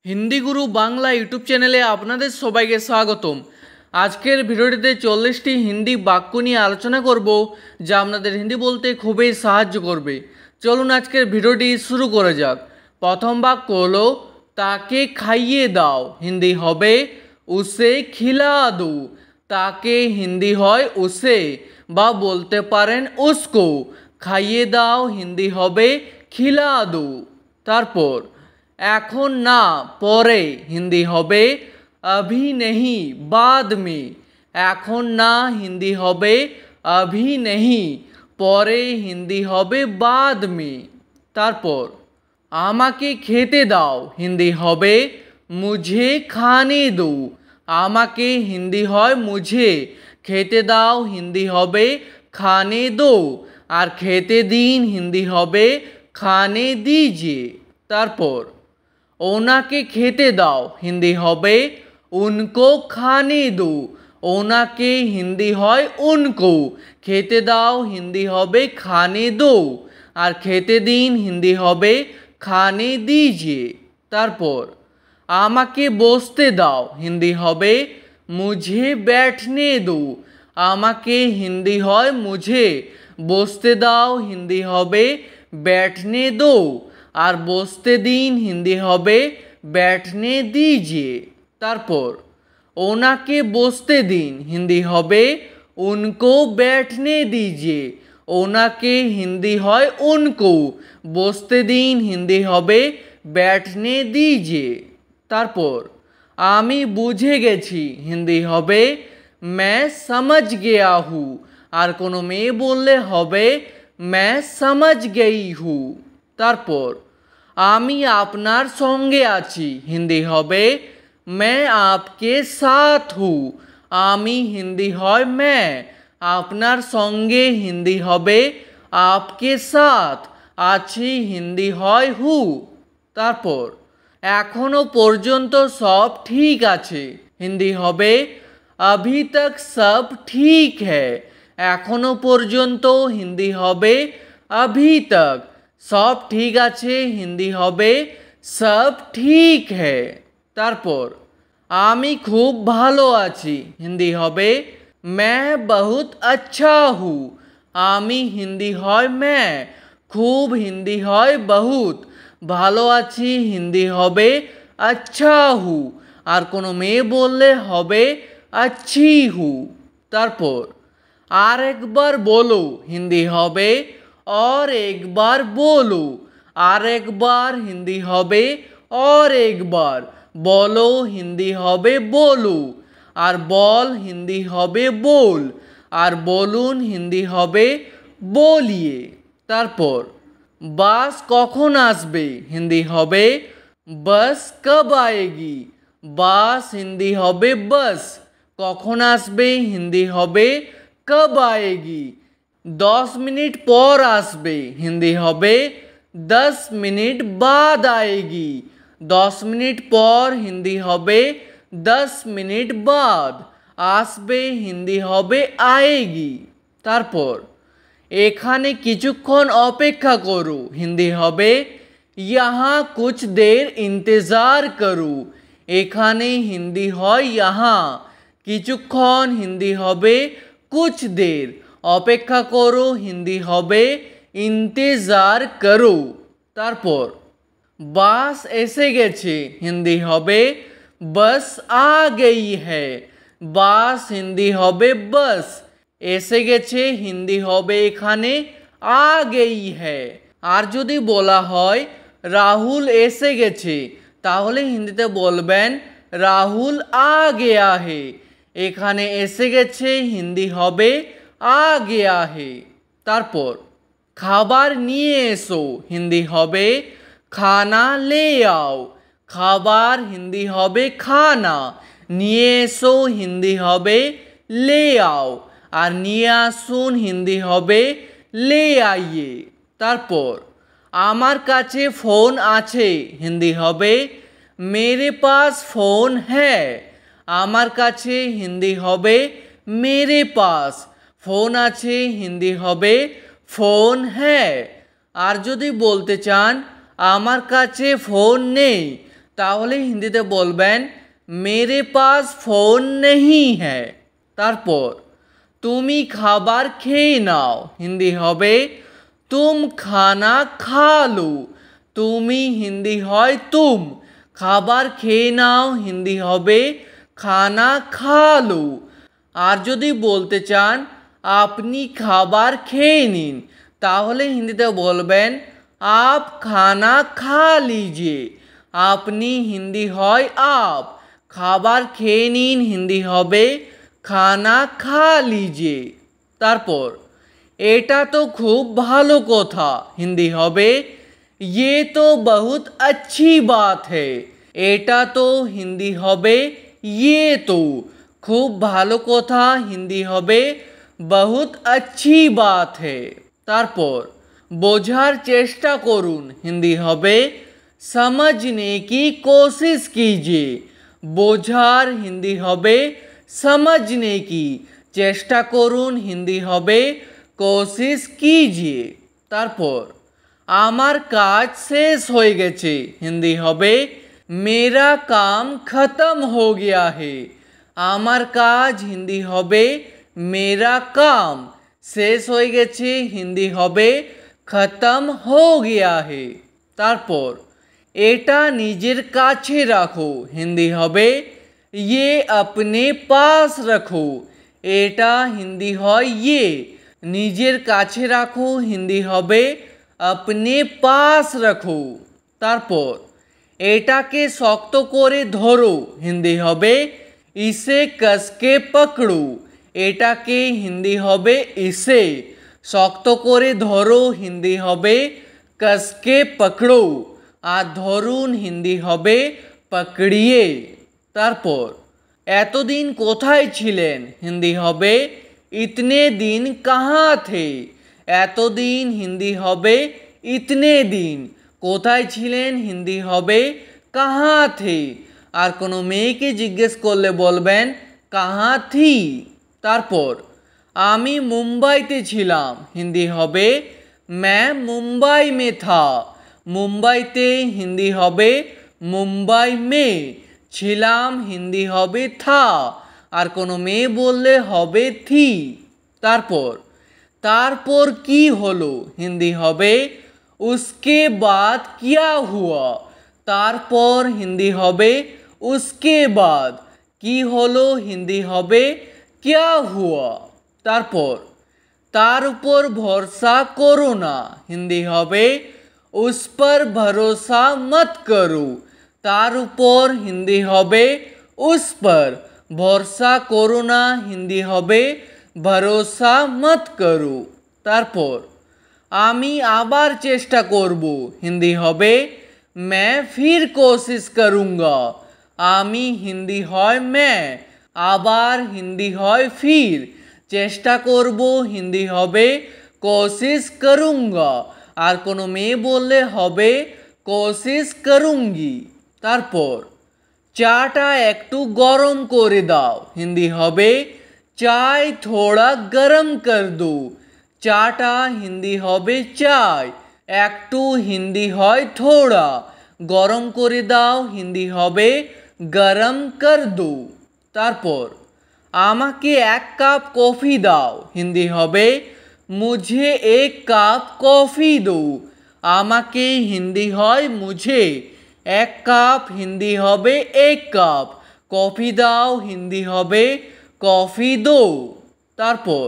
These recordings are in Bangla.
হিন্দি গুরু বাংলা ইউটিউব চ্যানেলে আপনাদের সবাইকে স্বাগতম। আজকের ভিডিওটিতে 40টি হিন্দি বাক্য নিয়ে আলোচনা করব, যা আপনাদের হিন্দি বলতে খুবই সাহায্য করবে। চলুন আজকের ভিডিওটি শুরু করা যাক। প্রথম বাক্য হলো তাকে খাইয়ে দাও, হিন্দি হবে উসে খিলা দো। তাকে হিন্দি হয় উসে বা বলতে পারেন উসকো। খাইয়ে দাও হিন্দি হবে খিলা দো। তারপর এখন না পরে হিন্দি হবে अभी नहीं बाद में। এখন না হিন্দি হবে अभी नहीं, পরে হিন্দি হবে बाद में। তারপর আমাকে খেতে দাও হিন্দি হবে मुझे खाने दो। আমাকে হিন্দি হয় मुझे, খেতে দাও হিন্দি হবে खाने दो, আর খেতে দিন হিন্দি হবে खाने दीजिए। তারপর ওনাকে খেতে দাও হিন্দি হবে उनको खाने दो। ওনাকে হিন্দি হয় उनको, খেতে দাও হিন্দি হবে खाने दो, আর খেতে দিন হিন্দি হবে खाने दीजिए। তারপর আমাকে বসতে দাও হিন্দি হবে मुझे बैठने दो। আমাকে হিন্দি হয় मुझे, বসতে দাও হিন্দি হবে बैठने दो, আর বসতে দিন হিন্দি হবে बैठने दीजिए। তারপর ওনাকে বসতে দিন হিন্দি হবে उनको बैठने दीजिए। ওনাকে হিন্দি হয় उनको, বসতে দিন হিন্দি হবে बैठने दीजिए। তারপর আমি বুঝে গেছি হিন্দি হবে मैं समझ गया हूँ, আর কোনো মেয়ে বললে হবে मैं समझ गई हूँ। তারপর আমি আপনার সঙ্গে আছি হিন্দি হবে मैं आपके साथ हूँ। আমি হিন্দি হয় मैं, আপনার সঙ্গে হিন্দি হবে आपके साथ, আছি হিন্দি হয় हूँ। তারপর এখনো পর্যন্ত সব ঠিক আছে হিন্দি হবে अभी तक सब ठीक है। এখনো পর্যন্ত হিন্দি হবে अभी तक, সব ঠিক আছে হিন্দি হবে सब ठीक है। তারপর আমি খুব ভালো আছি হিন্দি হবে मैं बहुत अच्छा हूँ। আমি হিন্দি হয় मैं, খুব হিন্দি হয় बहुत, ভালো আছি হিন্দি হবে अच्छा हूँ, আর কোনো মেয়ে বললে হবে अच्छी हूँ। তারপর আর একবার বলো হিন্দি হবে और एक बार बोलो। আর একবার হিন্দি হবে और एक बार, বলো হিন্দি হবে बोलो, আর বল হিন্দি হবে बोल, আর বলুন হিন্দি হবে बोलिए। তারপর বাস কখন আসবে হিন্দি হবে बस कब आएगी। বাস হিন্দি হবে बस, কখন আসবে হিন্দি হবে कब आएगी। 10 मिनट পর আসবে হিন্দি হবে 10 मिनट बाद आएगी। 10 मिनट পর হিন্দি হবে 10 मिनट बाद, আসবে হিন্দি হবে आएगी। তারপর এখানে কিছুক্ষণ অপেক্ষা করো হিন্দি হবে यहाँ कुछ देर इंतज़ार करो। এখানে হিন্দি হয় यहाँ, কিছুক্ষণ হিন্দি হবে कुछ देर, অপেক্ষা করো হিন্দি হবে इंतज़ार करो। তারপর বাস এসে গেছে হিন্দি হবে बस आ गई है। বাস হিন্দি হবে बस, এসে গেছে হিন্দি হবে এখানে आ गई है। আর যদি বলা হয় রাহুল এসে গেছে, তাহলে হিন্দিতে বলবেন রাহুল आ गया है। এখানে এসে গেছে হিন্দি হবে आ गया है। তারপর খাবার নিয়ে এসো হিন্দি হবে খানা ले आओ। খাবার হিন্দি হবে খানা, নিয়ে এসো হিন্দি হবে ले आओ, আর নিয়ে আসুন হিন্দি হবে ले आइए। তারপর আমার কাছে ফোন আছে হিন্দি হবে मेरे पास फ़ोन है। আমার কাছে হিন্দি হবে मेरे पास, ফোন আছে হিন্দি হবে फ़ोन है। আর যদি বলতে চান আমার কাছে ফোন নেই, তাহলে হিন্দিতে বলবেন मेरे पास फ़ोन नहीं है। তারপর তুমি খাবার খেয়ে নাও, হিন্দি হবে तुम खाना खा लो। তুমি হিন্দি হয় तुम, খাবার খেয়ে নাও হিন্দি হবে খানা খা লো। আর যদি বলতে চান আপনি খাবার খেয়ে নিন, তাহলে হিন্দিতে বলবেন आप खाना खा लीजिए। আপনি হিন্দি হয় आप, খাবার খেয়ে নিন হিন্দি হবে খানা খা লিজিয়ে। তারপর এটা তো খুব ভালো কথা, হিন্দি হবে ये तो बहुत अच्छी बात है। এটা তো হিন্দি হবে ये तो, খুব ভালো কথা হিন্দি হবে बहुत अच्छी बात है। তারপর বোঝার চেষ্টা করুন, হিন্দি হবে समझने की कोशिश कीजिए। বোঝার হিন্দি হবে समझने की, চেষ্টা করুন হিন্দি হবে कोशिश कीजिए। তারপর আমার কাজ শেষ হয়ে গেছে, হিন্দি হবে मेरा काम खत्म हो गया है। আমার কাজ হিন্দি হবে मेरा काम, শেষ হয়ে গেছে হিন্দি হবে खत्म हो गया है। তারপর এটা নিজের কাছে রাখো, হিন্দি হবে ये अपने पास रखो। এটা হিন্দি হয় ये, নিজের কাছে রাখো হিন্দি হবে अपने पास रखो। তারপর এটাকে শক্ত করে ধরো, হিন্দি হবে इसे कस के पकड़ो। এটাকে হিন্দি হবে इसे, শক্ত করে ধরো হিন্দি হবে कस के पकड़ो। আর ধরুন হিন্দি হবে पकड़िए। তারপর এতদিন কোথায় ছিলেন, হিন্দি হবে इतने दिन कहाँ थे। এতদিন হিন্দি হবে इतने दिन, কোথায় ছিলেন হিন্দি হবে कहाँ थे। আর কোনো মেয়েকে জিজ্ঞেস করলে বলবেন कहाँ थी। তারপর আমি মুম্বাইতে ছিলাম, হিন্দি হবে मैं मुंबई में था। মুম্বাইতে হিন্দি হবে মুম্বাই মে, ছিলাম হিন্দি হবে থা, আর কোনো মেয়ে বললে হবে থি। তারপর তারপর কি হলো, হিন্দি হবে उसके बाद क्या हुआ। তারপর হিন্দি হবে उसके बाद, কি হলো হিন্দি হবে क्या हुआ। তারপর তার উপর ভরসা করো না, হিন্দি হবে उस पर भरोसा मत करो। তার উপর হিন্দি হবে उस पर, ভরসা করো না হিন্দি হবে ভরসা मत करो। তারপর আমি আবার চেষ্টা করব, হিন্দি হবে मैं फिर कोशिश करूँगा। আমি হিন্দি হয় मैं, আবার হিন্দি হয় फिर, চেষ্টা করব হিন্দি হবে कोशिश करूँगा, আর কোনো মেয়ে বললে হবে कोशिश करूँगी। তারপর চাটা একটু গরম করে দাও, হিন্দি হবে চাय थोड़ा गरम कर दो। চাটা হিন্দি হবে চাय, একটু হিন্দি হয় थोड़ा, গরম করে দাও হিন্দি হবে गरम कर दो। তারপর আমাকে এক কাপ কফি দাও, হিন্দি হবে मुझे एक কাপ কফি दो। আমাকে হিন্দি হয় मुझे, এক কাপ হিন্দি হবে এক কাপ, কফি দাও হিন্দি হবে কফি দো। তারপর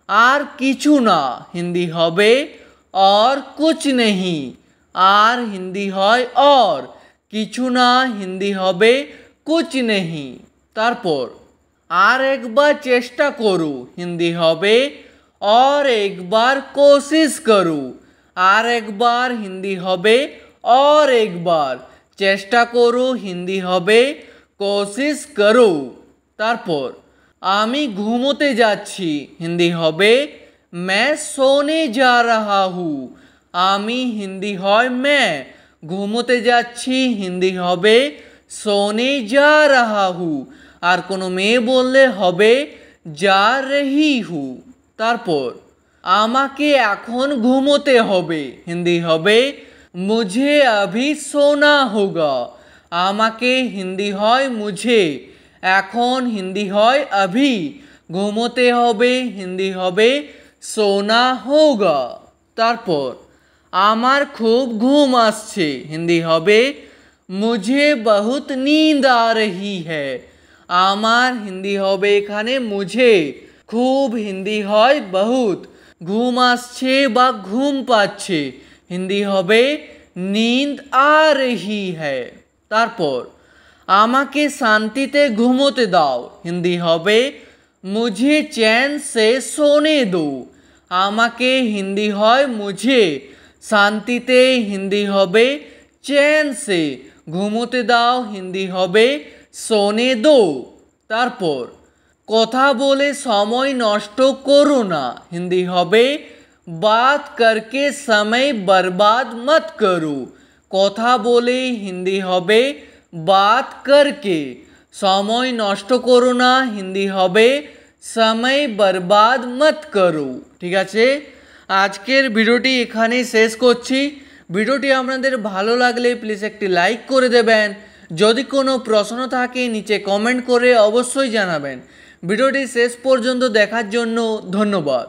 আর কিছু না, হিন্দি হবে और कुछ नहीं, আর হিন্দি হয় और, কিছু না হিন্দি হবে कुछ नहीं। তারপর আর একবার চেষ্টা করো, হিন্দি হবে और एक बार कोशिश करो। আর একবার হিন্দি হবে और एक बार, চেষ্টা করো হিন্দি হবে कोशिश करो। তারপর আমি ঘুমোতে যাচ্ছি, হিন্দি হবে मैं सोने जा रहा हूँ। আমি হিন্দি হয় मैं, ঘুমোতে যাচ্ছি হিন্দি হবে सोने जा रहा हूँ, আর কোনো মেয়ে বললে হবে जा रही हूँ। তারপর আমাকে এখন ঘুমোতে হবে, হিন্দি হবে मुझे अभी सोना होगा। আমাকে হিন্দি হয় মুঝে, এখন হিন্দি হয় अभी, ঘুমোতে হবে হিন্দি হবে सोना होगा। তারপর আমার খুব ঘুম আসছে হিন্দি হবে मुझे बहुत नींद आ रही है। আমার হিন্দি হবে এখানে মুঝে, খুব হিন্দি হয় বহুত, ঘুম আসছে বা ঘুম পাচ্ছে হিন্দি হবে नींद आ रही है। তারপর আমাকে শান্তিতে ঘুমোতে দাও হিন্দি হবে मुझे चैन से सोने दो। আমাকে হিন্দি হয় মুঝে, শান্তিতে হিন্দি হবে चैन से, ঘুমোতে দাও হিন্দি হবে सोने दो। তারপর কথা বলে সময় নষ্ট করো না হিন্দি হবে बात करके समय बर्बाद मत करो। কথা বলে হিন্দি হবে बात करके, সময় নষ্ট করো না হিন্দি হবে समय बर्बाद मत करो। ঠিক আছে, আজকের ভিডিওটি এখানেই শেষ করছি। ভিডিওটি আপনাদের ভালো লাগলে প্লিজ একটি লাইক করে দেবেন। যদি কোনো প্রশ্ন থাকে নিচে কমেন্ট করে অবশ্যই জানাবেন। ভিডিওটি শেষ পর্যন্ত দেখার জন্য ধন্যবাদ।